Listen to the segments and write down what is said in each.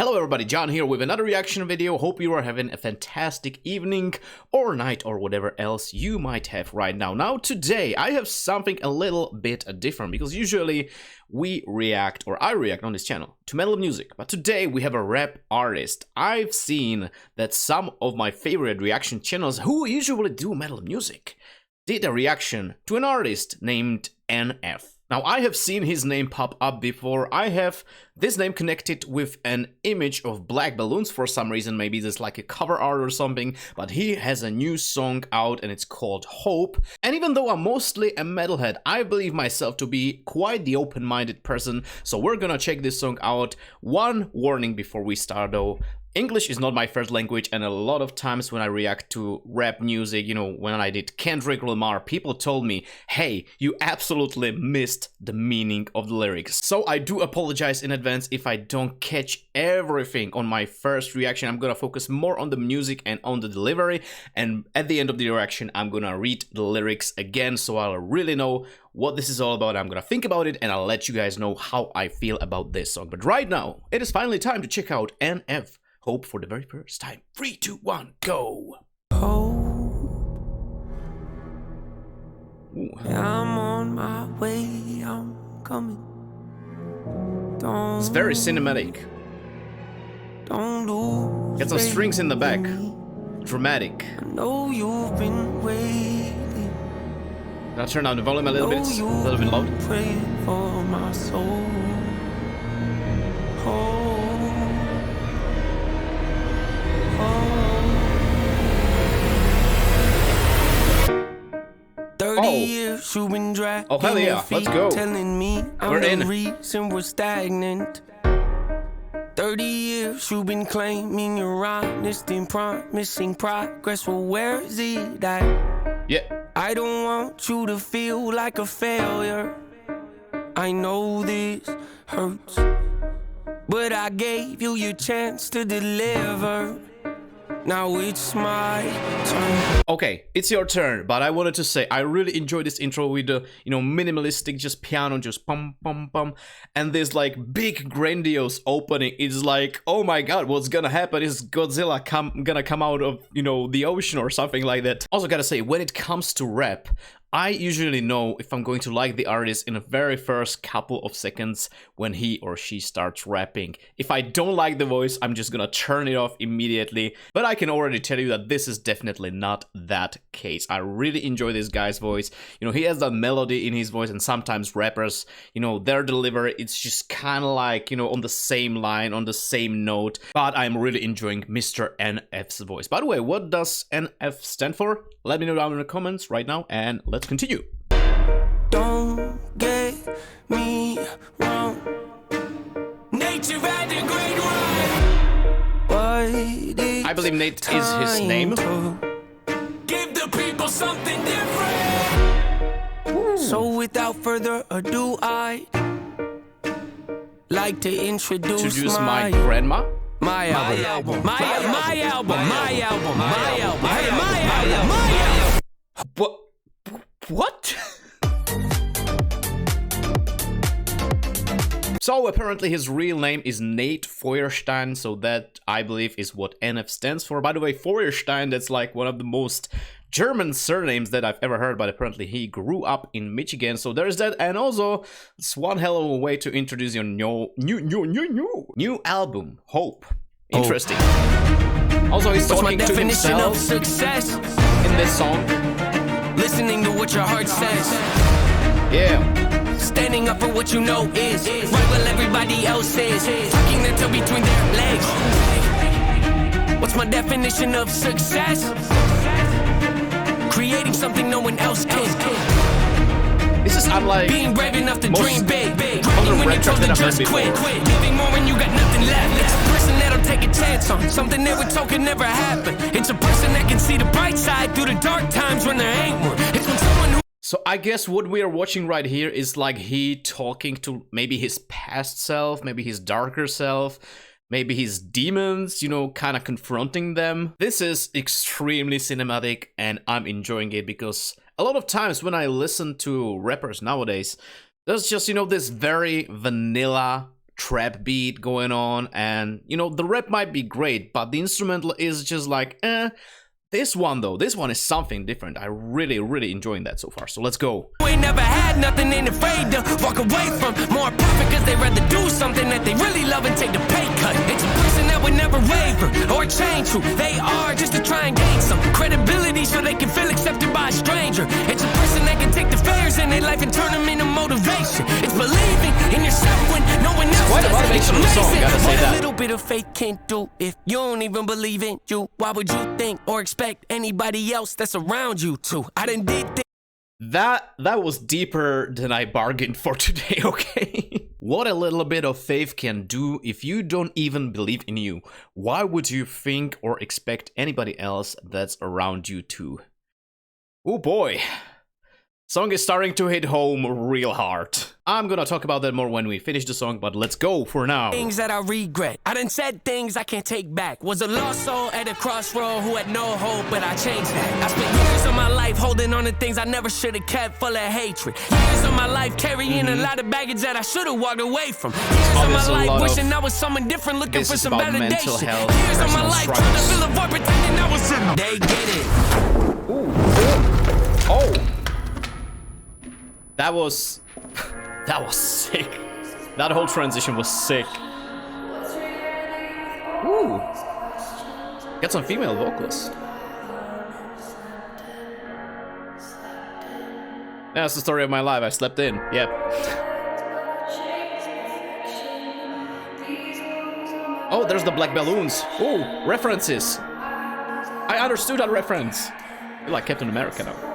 Hello everybody, John here with another reaction video. Hope you are having a fantastic evening or night or whatever else you might have right now. Now today I have something a little bit different because usually we react, or I react on this channel, to metal music. But today we have a rap artist. I've seen that some of my favorite reaction channels who usually do metal music did a reaction to an artist named NF. Now, I have seen his name pop up before. I have this name connected with an image of black balloons for some reason. Maybe there's like a cover art or something. But he has a new song out and it's called Hope. And even though I'm mostly a metalhead, I believe myself to be quite the open-minded person. So we're gonna check this song out. One warning before we start though. English is not my first language, and a lot of times when I react to rap music, you know, when I did Kendrick Lamar, people told me, hey, you absolutely missed the meaning of the lyrics. So I do apologize in advance if I don't catch everything on my first reaction. I'm gonna focus more on the music and on the delivery, and at the end of the reaction, I'm gonna read the lyrics again so I'll really know what this is all about. I'm gonna think about it and I'll let you guys know how I feel about this song. But right now, it is finally time to check out NF. Hope for the very first time. 3, 2, 1, go! Hope. I'm on my way, I'm coming. It's very cinematic. Don't lose. Got some strings in the back. Dramatic. I know you've been waiting. I'll turn down the volume a little bit. It's a little bit loud. Praying for my soul. Hope. 30 years you've been dragging oh hell yeah, let's go. Telling me I'm the reason we're stagnant. 30 years you've been claiming you're honest and promising progress. Well, where is it at? Yeah. I don't want you to feel like a failure. I know this hurts, but I gave you your chance to deliver. Now it's my turn. Okay, it's your turn, but I wanted to say I really enjoyed this intro with the, you know, minimalistic, just piano, just pum pum pum, and this like big grandiose opening. It's like, oh my god, what's gonna happen? Is Godzilla gonna come out of, you know, the ocean or something like that? Also gotta say, when it comes to rap, I usually know if I'm going to like the artist in the very first couple of seconds when he or she starts rapping. If I don't like the voice, I'm just gonna turn it off immediately. But I can already tell you that this is definitely not that case. I really enjoy this guy's voice. You know, he has that melody in his voice, and sometimes rappers, you know, their delivery, it's just kind of like, you know, on the same line, on the same note. But I'm really enjoying Mr. NF's voice. By the way, what does NF stand for? Let me know down in the comments right now, and let's continue. Don't get me wrong. Nature had a great run. I believe Nate is his name. Give the people something different. Ooh. So without further ado, I like to introduce my grandma. My album. My album. My album. My album. My album. My album. What? So apparently his real name is Nate Feuerstein, so that I believe is what NF stands for. By the way, Feuerstein, that's like one of the most German surnames that I've ever heard, but apparently he grew up in Michigan, so there's that. And also, it's one hell of a way to introduce your new album, Hope. Interesting. Also, he's talking to himself in this song. Listening to what your heart says. Yeah. Standing up for what you know is right while everybody else is. Tucking their tail between their legs. What's my definition of success? Creating something no one else can. This is unlike being brave enough to dream big. Grinding when you're told to just quit. Giving more when you got nothing left. It's a person that'll take a chance on something they were told could never happen. It's a person that can see the bright side through the dark times when there ain't one. It's when someone who... So I guess what we are watching right here is like he talking to maybe his past self, maybe his darker self, maybe his demons, you know, kind of confronting them. This is extremely cinematic and I'm enjoying it because a lot of times when I listen to rappers nowadays, there's just, you know, this very vanilla trap beat going on, and you know, the rap might be great, but the instrumental is just like, This one though, this one is something different. I really enjoying that so far. So let's go. We never had nothing, ain't afraid to walk away from more profit, cause they rather do something that they really love and take the pay cut. It's a person that would never waver or change who they are just to try and gain some credibility so they can feel accepted by a stranger. It's a person that can take the failures in their life and turn them into motivation. It's believing in yourself when no one else Quite a does. motivation of the song, gotta say that. A little bit of faith can't do if you don't even believe in you. Why would you think or expect anybody else that's around you to? I done did things. That was deeper than I bargained for today, okay? What a little bit of faith can do if you don't even believe in you. Why would you think or expect anybody else that's around you to? Oh boy. Song is starting to hit home real hard. I'm gonna talk about that more when we finish the song, but let's go for now. Things that I regret. I done said things I can't take back. Was a lost soul at a crossroad who had no hope, but I changed that. I spent years of my life holding on to things I never should have kept, full of hatred. Years of my life carrying a lot of baggage that I should have walked away from. Years of my life wishing I was someone different, looking for some validation. Health, years of my life trying to fill a void, pretending I was in. They get it. Ooh. Oh. That was sick. That whole transition was sick. Ooh. Got some female vocals. That's the story of my life. I slept in. Yep. Oh, there's the black balloons. Ooh, references. I understood that reference. I feel like Captain America now.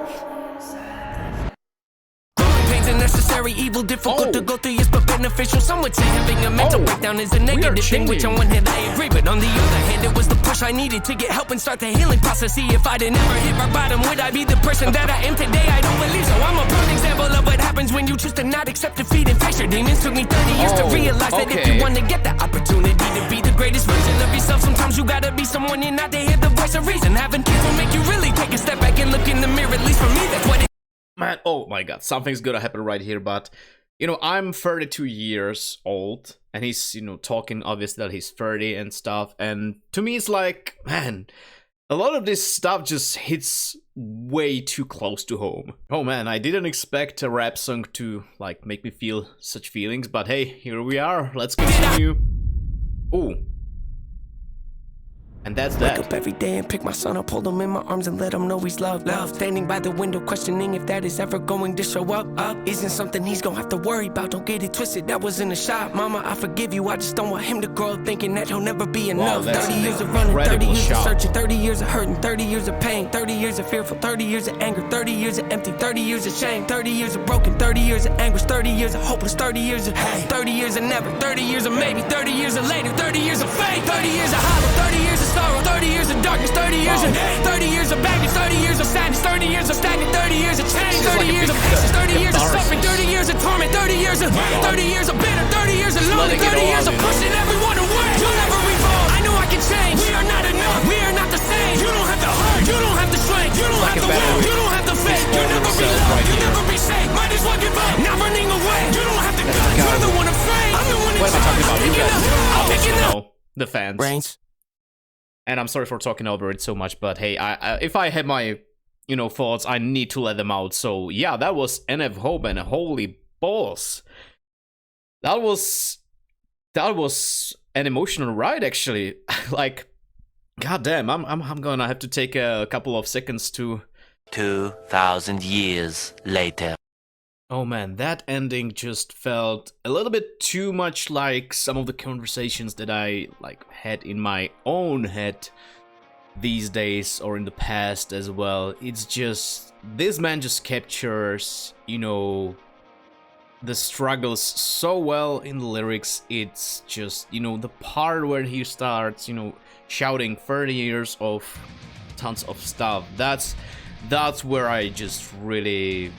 Necessary evil, difficult to go through, yes, but beneficial. Some would say having a mental breakdown is a negative thing, which on one hand I agree, but on the other hand it was the push I needed to get help and start the healing process. See, if I'd never hit rock bottom, would I be the person that I am today? I don't believe so. I'm a prime example of what happens when you choose to not accept defeat and face your demons. Took me 30 years to realize that if you want to get the opportunity to be the greatest version of yourself, sometimes you gotta be someone you're not to hear the voice of reason. Having kids will make you really take a step back and look in the mirror. At least for me, that's what it. Man, oh my god, something's gonna happen right here, but, you know, I'm 32 years old, and he's, you know, talking obviously that he's 30 and stuff, and to me it's like, man, a lot of this stuff just hits way too close to home. Oh man, I didn't expect a rap song to, like, make me feel such feelings, but hey, here we are, let's continue. Ooh. And that's that. Wake up every day and pick my son up, hold him in my arms and let him know he's loved. Standing by the window questioning if that is ever going to show up. Isn't something he's gonna have to worry about, don't get it twisted, that was in the shop. Mama, I forgive you, I just don't want him to grow up thinking that he'll never be enough. 30 years of running, 30 years of searching, 30 years of hurting, 30 years of pain, 30 years of fearful, 30 years of anger, 30 years of empty, 30 years of shame, 30 years of broken, 30 years of anguish, 30 years of hopeless, 30 years of hate, 30 years of never, 30 years of maybe, 30 years of later, 30 years of fate, 30 years of hollow, 30 years of sorrow, 30 years of darkness, 30 years of 30 years of baggage, 30 years of sadness, 30 years of stagnant, 30 years of change, 30 years of patience, 30 years of suffering, 30 years of torment, 30 years of 30 years of bitter, 30 years of lonely, 30 years of pushing everyone away. You'll never evolve. I know I can change. We are not enough. We are not the same. You don't have the heart. You don't have the strength. You don't have the will. You don't have the faith. You'll never be loved. You'll never be safe. Might as well give up. Not running away. You don't have the guts. You're the one afraid. I'm the one in charge. I'm picking up. I'm picking up. The fans. Brains. And I'm sorry for talking over it so much, but hey, if I have my, you know, thoughts, I need to let them out. So yeah, that was NF Hope, and holy balls, that was an emotional ride actually. Like, goddamn, I'm gonna have to take a couple of seconds to. 2,000 years later. Oh man, that ending just felt a little bit too much like some of the conversations that I had in my own head these days or in the past as well. It's just, this man just captures, you know, the struggles so well in the lyrics. It's just, you know, the part where he starts, you know, shouting 30 years of tons of stuff. That's where I just really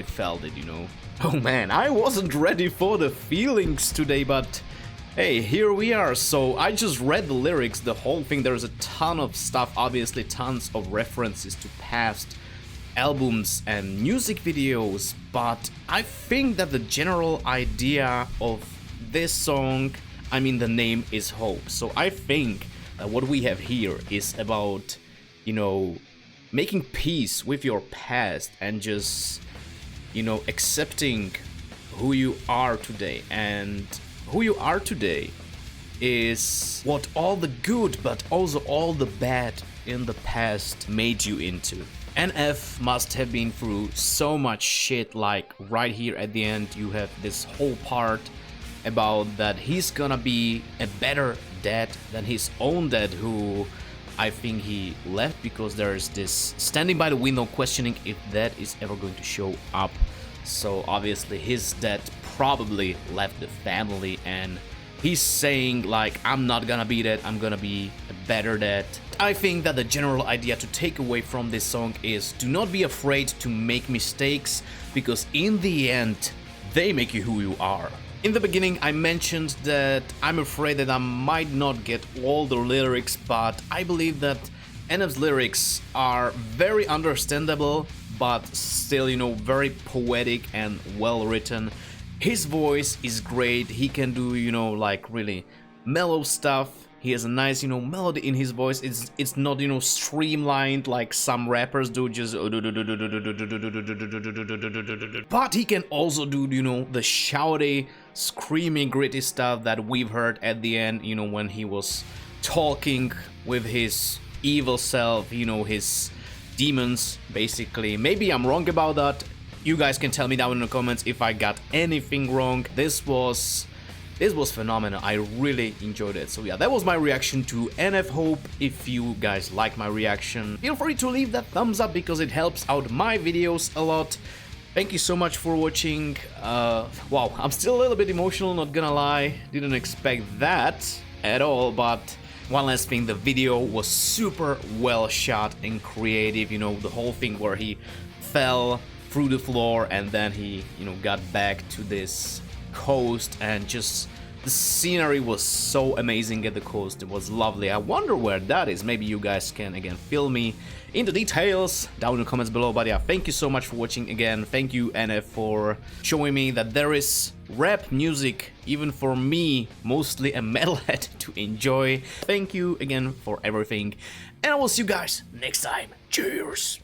felt it, you know. Oh man, I wasn't ready for the feelings today, but hey, here we are. So I just read the lyrics, the whole thing. There's a ton of stuff, obviously tons of references to past albums and music videos, but I think that the general idea of this song, I mean, the name is Hope. So I think that what we have here is about, you know, making peace with your past and just, you know, accepting who you are today. And who you are today is what all the good but also all the bad in the past made you into. NF must have been through so much shit. Like right here at the end you have this whole part about that he's gonna be a better dad than his own dad, who I think he left because there's this standing by the window questioning if that is ever going to show up. So obviously his dad probably left the family, and he's saying like, I'm not gonna be that, I'm gonna be a better dad. I think that the general idea to take away from this song is do not be afraid to make mistakes, because in the end they make you who you are. In the beginning I mentioned that I'm afraid that I might not get all the lyrics, but I believe that NF's lyrics are very understandable, but still, you know, very poetic and well written. His voice is great, he can do, you know, like really mellow stuff. He has a nice, you know, melody in his voice. It's not, you know, streamlined like some rappers do, just but he can also do, you know, the shouty, screaming, gritty stuff that we've heard at the end, you know, when he was talking with his evil self, you know, his demons, basically. Maybe I'm wrong about that. You guys can tell me down in the comments if I got anything wrong. This was phenomenal. I really enjoyed it. So yeah, that was my reaction to NF Hope. If you guys like my reaction, feel free to leave that thumbs up because it helps out my videos a lot. Thank you so much for watching. Wow, I'm still a little bit emotional, not gonna lie. Didn't expect that at all, but one last thing, the video was super well shot and creative. You know, the whole thing where he fell through the floor and then he, you know, got back to this coast, and just the scenery was so amazing at the coast. It was lovely. I wonder where that is. Maybe you guys can again fill me in the details down in the comments below. But yeah, thank you so much for watching again. Thank you, NF, for showing me that there is rap music even for me, mostly a metalhead, to enjoy. Thank you again for everything, and I will see you guys next time. Cheers.